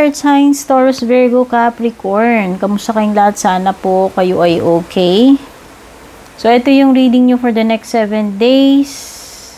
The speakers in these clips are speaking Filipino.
Earth signs, Taurus, Virgo, Capricorn. Kamusta kayong lahat? Sana po kayo ay okay. So, ito yung reading nyo for the next 7 days.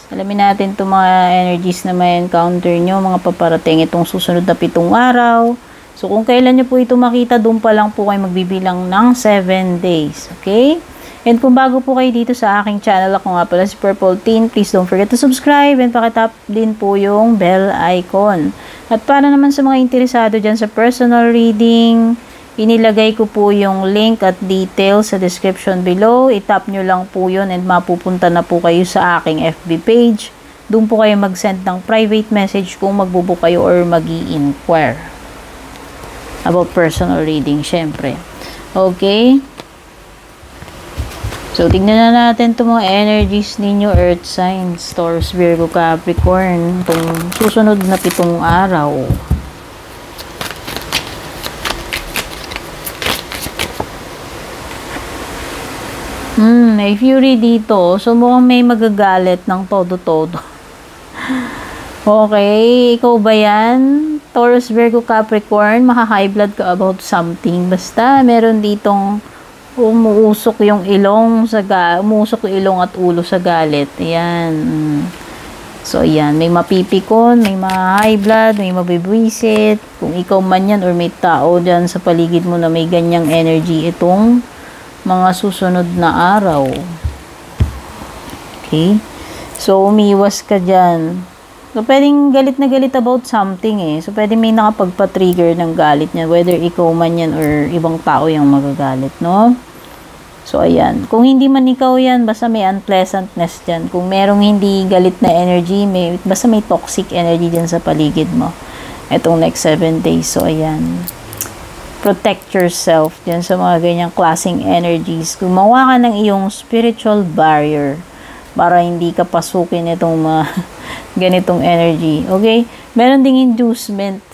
Alamin natin itong mga energies na may encounter nyo, mga paparating itong susunod na 7 araw. So, kung kailan nyo po ito makita, doon pa lang po kayo magbibilang ng 7 days. Okay? And kung bago po kayo dito sa aking channel, ako nga pala si Purple Teen, please don't forget to subscribe and pakitap din po yung bell icon. At para naman sa mga interesado dyan sa personal reading, inilagay ko po yung link at details sa description below. I-tap nyo lang po yun and mapupunta na po kayo sa aking FB page. Doon po kayo mag-send ng private message kung magbubook kayo or mag-i-inquire about personal reading, syempre. Okay? So, tignan na natin itong mga energies ninyo, Earth signs, Taurus, Virgo, Capricorn, itong susunod na 7 araw. May Fury dito. So, mukhang may magagalit ng todo-todo. Okay, ikaw ba yan? Taurus, Virgo, Capricorn, maka-high blood ka about something. Basta, meron ditong umuusok yung ilong umuusok yung ilong at ulo sa galit. Ayan. So, ayan. May mapipikon, may high blood, may mabibwisit. Kung ikaw man yan or may tao dyan sa paligid mo na may ganyang energy, itong mga susunod na araw. Okay? So, umiwas ka dyan. So, pwedeng galit na galit about something eh. So, pwedeng may nakapagpa-trigger ng galit niya, whether ikaw man yan or ibang tao yung magagalit, no? So, ayan. Kung hindi man ikaw yan, basta may unpleasantness dyan. Kung merong hindi galit na energy, basta may toxic energy dyan sa paligid mo. Itong next 7 days. So, ayan. Protect yourself dyan sa mga ganyang klaseng energies. Gumawa ka ng iyong spiritual barrier para hindi ka pasukin itong mga ganitong energy. Okay? Meron ding inducement.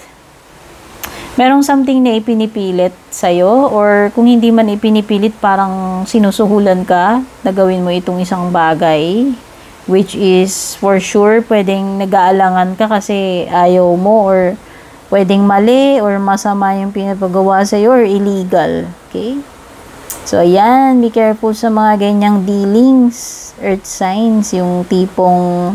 Merong something na ipinipilit sa'yo or kung hindi man ipinipilit, parang sinusuhulan ka na gawin mo itong isang bagay, which is for sure pwedeng nag-aalangan ka kasi ayaw mo or pwedeng mali or masama yung pinapagawa sa'yo or illegal. Okay? So, ayan. Be careful sa mga ganyang dealings, Earth signs, yung tipong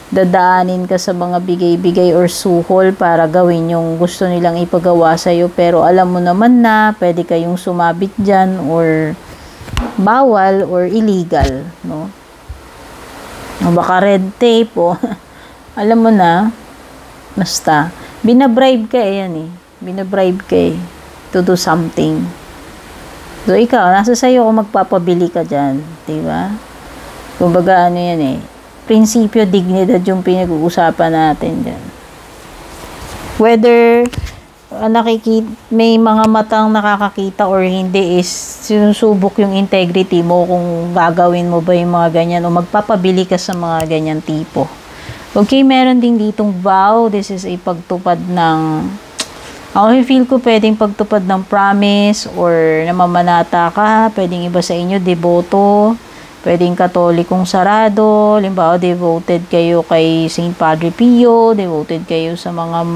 dadaanin ka sa mga bigay-bigay or suhol para gawin yung gusto nilang ipagawa sa'yo, pero alam mo naman na pwede kayong sumabit dyan or bawal or illegal, no? O baka red tape o alam mo na, basta binabribe ka yan eh, binabribe ka eh to do something. So ikaw, nasa sa'yo kung magpapabili ka dyan, diba? Kumbaga ano yan eh, prinsipyo, dignidad yung pinag-uusapan natin dyan. Whether may mga matang nakakakita or hindi is sinusubok yung integrity mo kung gagawin mo ba yung mga ganyan o magpapabili ka sa mga ganyan tipo. Okay, meron din ditong vow. This is a pagtupad ng ako feel ko pwedeng pagtupad ng promise or namamanata ka. Pwedeng iba sa inyo, devoto. Pwedeng katolikong sarado, limbawa devoted kayo kay Saint Padre Pio, devoted kayo sa mga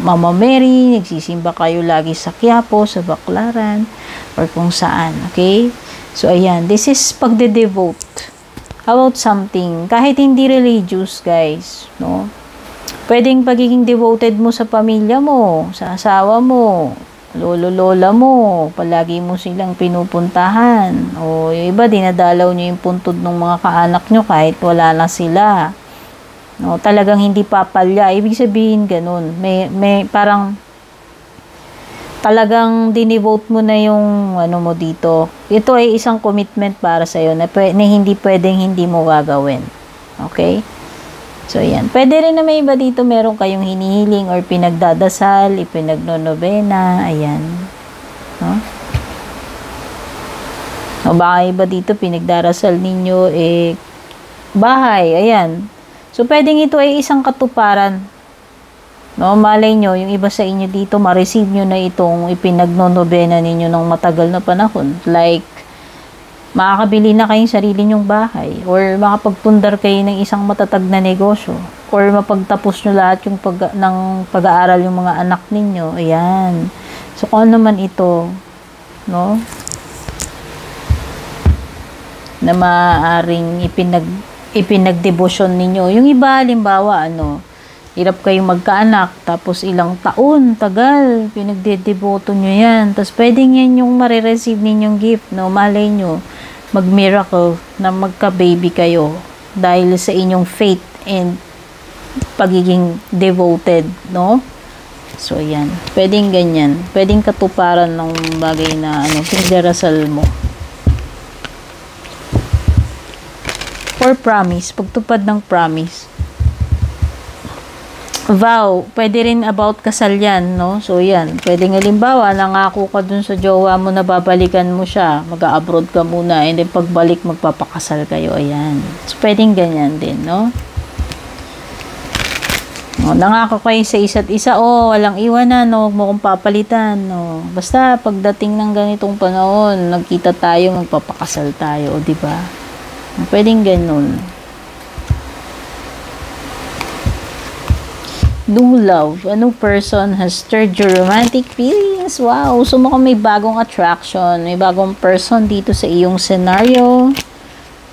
Mama Mary, nagsisimba kayo lagi sa Quiapo, sa Baclaran, or kung saan, okay? So, ayan, this is pagde-devote about something, kahit hindi religious, guys, no? Pwedeng pagiging devoted mo sa pamilya mo, sa asawa mo, lolo-lola mo, palagi mo silang pinupuntahan. O yung iba, dinadalaw nyo yung puntod ng mga kaanak nyo kahit wala na sila. No, talagang hindi papalya. Ibig sabihin, ganun. May parang talagang dinevote mo na yung ano mo dito. Ito ay isang commitment para sa'yo na hindi pwedeng hindi mo gagawin. Okay? So, ayan. Pwede rin na may iba dito, meron kayong hinihiling or pinagdadasal, ipinagnonobena, ayan. No? O baka iba dito, pinagdarasal ninyo, bahay, ayan. So, pwedeng ito ay isang katuparan. No, malay nyo, yung iba sa inyo dito, ma-receive nyo na itong ipinagnonobena ninyo ng matagal na panahon. Like, makakabili na kayong sarili nyong bahay or makapagpundar kayo ng isang matatag na negosyo. or mapagtapos nyo lahat yung ng pag-aaral yung mga anak ninyo. Ayan. So, kung ano man ito, no? Na maaaring ipinagdebosyon ninyo. Yung iba, halimbawa, hirap kayong magkaanak, tapos ilang taon, tagal, pinagdedeboto nyo yan. Tapos, pwedeng yan yung marireceive ninyong gift, no? Malay nyo, mag-miracle na magka-baby kayo dahil sa inyong faith and pagiging devoted, no? So, yan. Pwedeng ganyan. Pwedeng katuparan ng bagay na, pinagdarasal mo. Or promise. Pagtupad ng promise. Vow. Pwede rin about kasal yan, no? So, yan. Pwedeng halimbawa, nangako ka dun sa jowa mo na babalikan mo siya. Mag-a-abroad ka muna. And then, pagbalik, magpapakasal kayo. Ayan. So, pwedeng ganyan din, no? Nangako kayo sa isa't isa, walang iwanan, huwag mo kong papalitan, basta pagdating ng ganitong panahon, nagkita tayo, magpapakasal tayo, di ba? Pwedeng ganun. New love, a new person has stirred your romantic feelings. Wow, so mukhang may bagong attraction, may bagong person dito sa iyong scenario.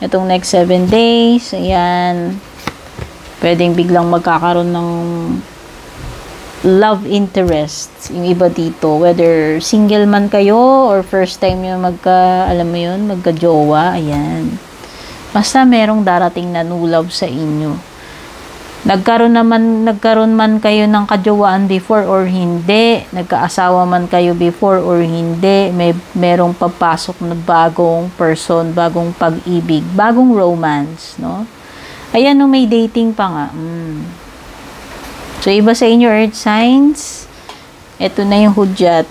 Itong next 7 days, ayan. Pwedeng biglang magkakaroon ng love interest yung iba dito. Whether single man kayo or first time yung magka-jowa. Ayan. Basta merong darating na new love sa inyo. Nagkaroon man kayo ng kajowaan before or hindi. Nagkaasawa man kayo before or hindi. Merong papasok na bagong person, bagong pag-ibig, bagong romance, no? Ayan, may dating pa nga. So, iba sa inyo, earth signs, ito na yung hudyat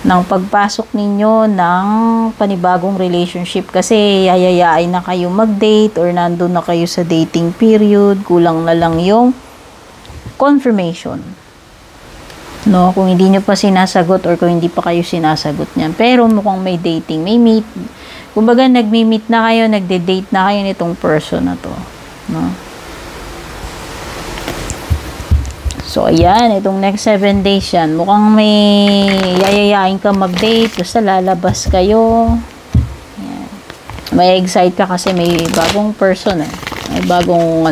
ng pagpasok ninyo ng panibagong relationship. Kasi, yayayain na kayo mag-date or nandun na kayo sa dating period. Kulang na lang yung confirmation. No? Kung hindi nyo pa sinasagot or kung hindi pa kayo sinasagot niyan. Pero, mukhang may dating, may meet. Kumbaga, nagmi-meet na kayo, nagde-date na kayo nitong person na to. No? So, ayan, itong next 7 days yan. Mukhang may yayayain ka mag-date, basta lalabas kayo. Ayan. May excite ka kasi may bagong person May bagong,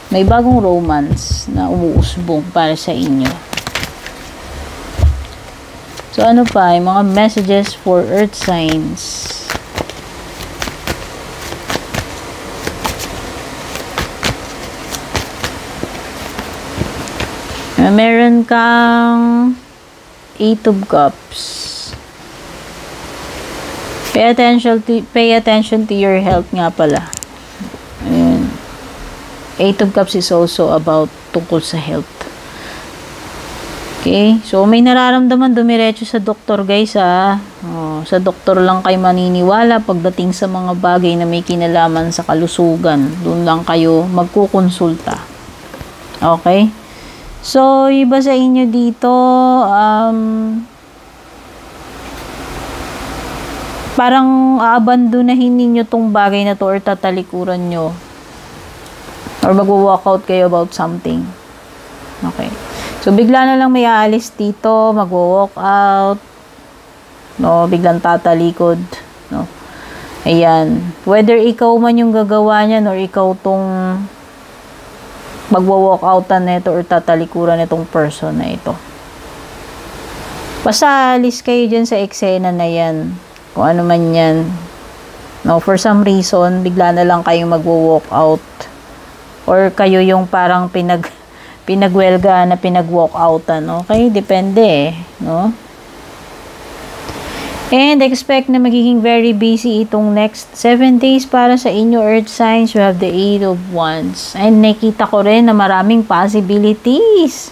may bagong romance na umuusbong para sa inyo. So, ano pa? Yung mga messages for earth signs. Meron kang 8 of Cups. Pay attention to your health nga pala. Ayan. 8 of Cups is also about tungkol sa health. Okay? So, may nararamdaman, dumiretso sa doktor, guys, sa doktor lang kayo maniniwala pagdating sa mga bagay na may kinalaman sa kalusugan. Doon lang kayo magkukonsulta. Okay? So, iba sa inyo dito, parang aabandonahin ninyo tong bagay na to or tatalikuran nyo. Or magwo-walkout kayo about something. Okay. So, bigla na lang may aalis dito, magwo-walkout, no, biglang tatalikod, no. Ayan. Whether ikaw man yung gagawa niyan or ikaw tong magwo-walkoutan nito or tatalikuran nitong person na ito. Basta alis kayo dyan sa eksena na yan. Kung ano man yan. No, for some reason, bigla na lang kayong magwo-walkout. Or kayo yung parang pinagwelga na pinag-walkoutan. Okay? Depende no? And expect na magiging very busy itong next 7 days para sa inyo, earth signs. You have the 8 of Wands. And nakita ko rin na maraming possibilities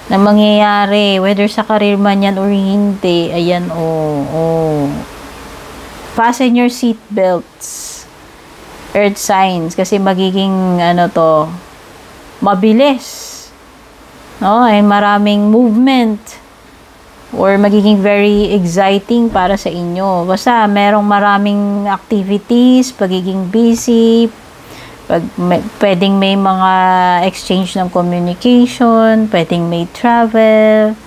na mangyayari. Whether sa career man yan or hindi. Ayan, fasten your seat belts. Earth signs. Kasi magiging, mabilis. No? Ay maraming movement. Or magiging very exciting para sa inyo. Basta merong maraming activities, pagiging busy, Pwedeng may mga exchange ng communication, pwedeng may travel,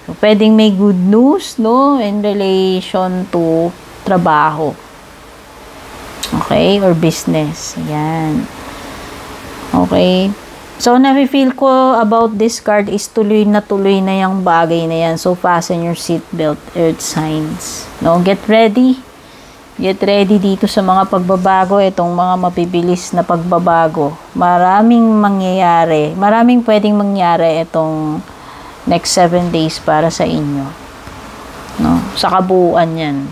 so, pwedeng may good news, no, in relation to trabaho. Okay? Or business. Yan. Okay? So, nafe-feel ko about this card is tuloy na yung bagay na yan. So, fasten your seatbelt, earth signs. No? Get ready. Get ready dito sa mga pagbabago, itong mga mabibilis na pagbabago. Maraming mangyayari. Maraming pwedeng mangyari itong next 7 days para sa inyo. No? Sa kabuuan yan.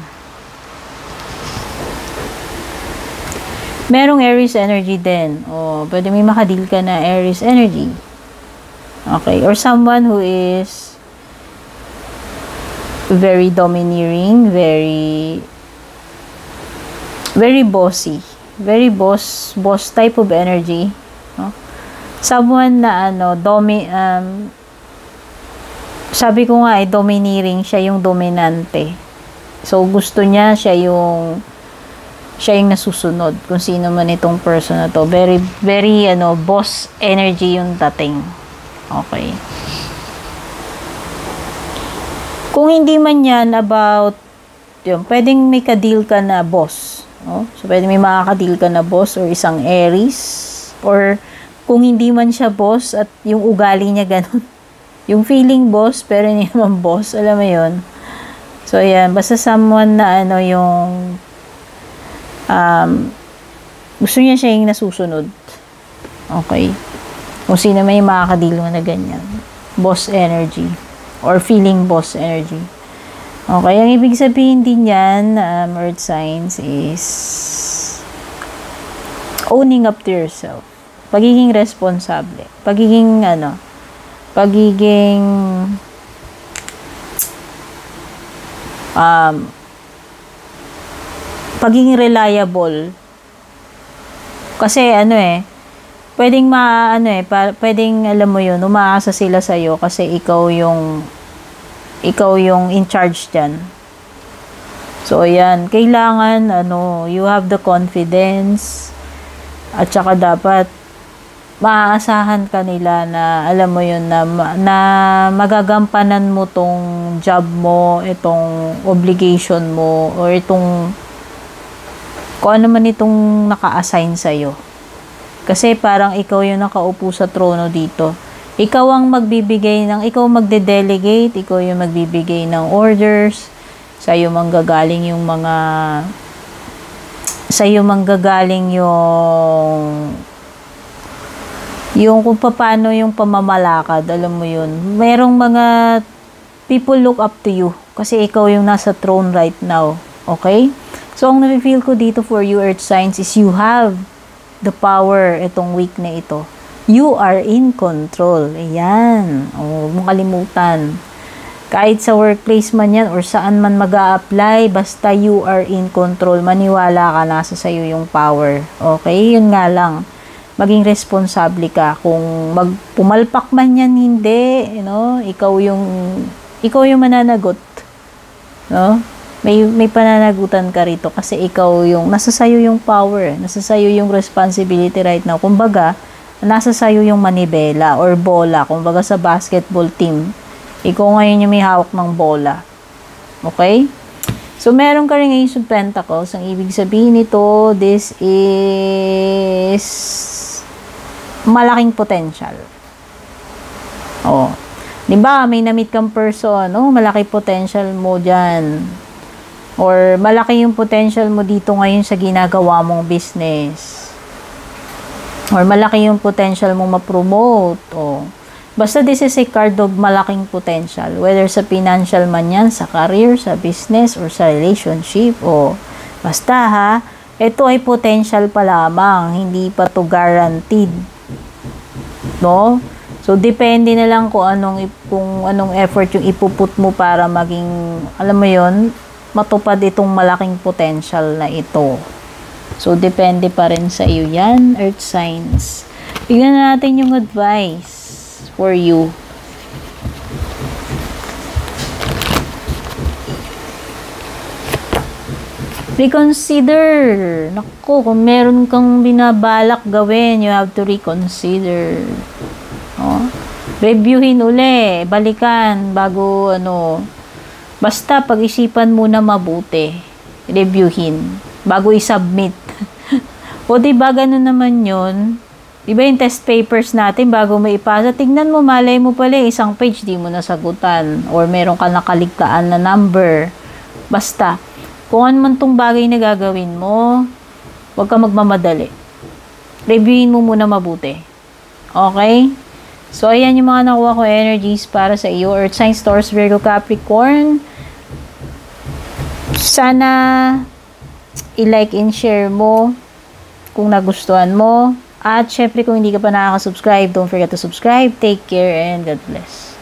Merong Aries energy din. O, pwede may makadil ka na Aries energy. Okay. Or someone who is very domineering, very bossy. Very boss type of energy. No? Someone na sabi ko nga domineering, siya yung dominante. So, gusto niya, siya yung nasusunod. Kung sino man itong person na to. Very, very, boss energy yung dating. Okay. Kung hindi man yan about, pwedeng may kadil ka na boss. No? So, pwede may makakadil ka na boss or isang Aries. Or, kung hindi man siya boss at yung ugali niya ganun. Yung feeling boss, pero hindi naman boss. Alam mo yun? So, ayan. Basta someone na yung gusto niya siya yung nasusunod. Okay? Kung sino may makakadil mo na ganyan. Boss energy. Or feeling boss energy. Okay, ang ibig sabihin din yan, earth signs, is owning up to yourself. Pagiging responsable. Pagiging reliable. Kasi pwedeng pwedeng alam mo yun, umaasa sila sa'yo kasi ikaw yung in charge dyan. So, ayan. Kailangan, you have the confidence at saka dapat maaasahan ka nila na, alam mo yun, na magagampanan mo tong job mo, itong obligation mo, or itong kung ano man itong naka-assign sa'yo. Kasi parang ikaw yung nakaupo sa trono dito. Ikaw ang ikaw magde-delegate, ikaw yung magbibigay ng orders, sa'yo manggagaling yung kung paano yung pamamalakad, alam mo yun. Merong mga people look up to you kasi ikaw yung nasa throne right now. Okay? So, ang nafe-feel ko dito for you, earth signs, is you have the power itong week na ito. You are in control. Ayan. O, huwag mong kalimutan. Kahit sa workplace man yan or saan man mag-a-apply, basta you are in control. Maniwala ka, nasa sayo yung power. Okay? Yun nga lang. Maging responsable ka. Kung pumalpak man yan, hindi. Ikaw yung mananagot. No? May pananagutan ka rito kasi ikaw yung, nasa sayo yung power. Nasa sayo yung responsibility right now. Kumbaga, nasa sayo yung manibela or bola. Kumbaga sa basketball team, ikaw ngayon yung may hawak ng bola. Okay? So, meron ka rin Ace of Pentacles. Ang ibig sabihin nito, this is malaking potential. Oh. Diba, may na-meet kang person. Oh, malaki potential mo dyan. Or, malaki yung potential mo dito ngayon sa ginagawa mong business. Or malaki yung potential mong ma-promote. O, basta this is a card of malaking potential. Whether sa financial man yan, sa career, sa business, or sa relationship. O, basta ito ay potential pa lamang. Hindi pa to guaranteed. No? So, depende na lang kung anong effort yung ipuput mo para maging, alam mo yon, matupad itong malaking potential na ito. So, depende pa rin sa iyo yan, earth signs. Tignan natin yung advice for you. Reconsider. Naku, kung meron kang binabalak gawin, you have to reconsider. Oh. Reviewin uli, balikan, bago basta pag-isipan muna mabuti. Reviewin, bago i-submit. O diba, ganun naman yun? Diba yung test papers natin, bago may ipasa, tignan mo, malay mo pala, isang page, di mo nasagutan. Or meron ka nakaligtaan na number. Basta, kung ano man tong bagay na gagawin mo, huwag ka magmamadali. Reviewin mo muna mabuti. Okay? So, ayan yung mga nakuha ko energies para sa iyo. Earth signs, Taurus, Virgo, Capricorn. Sana i-like and share mo kung nagustuhan mo. At syempre, kung hindi ka pa nakaka-subscribe, don't forget to subscribe. Take care and God bless.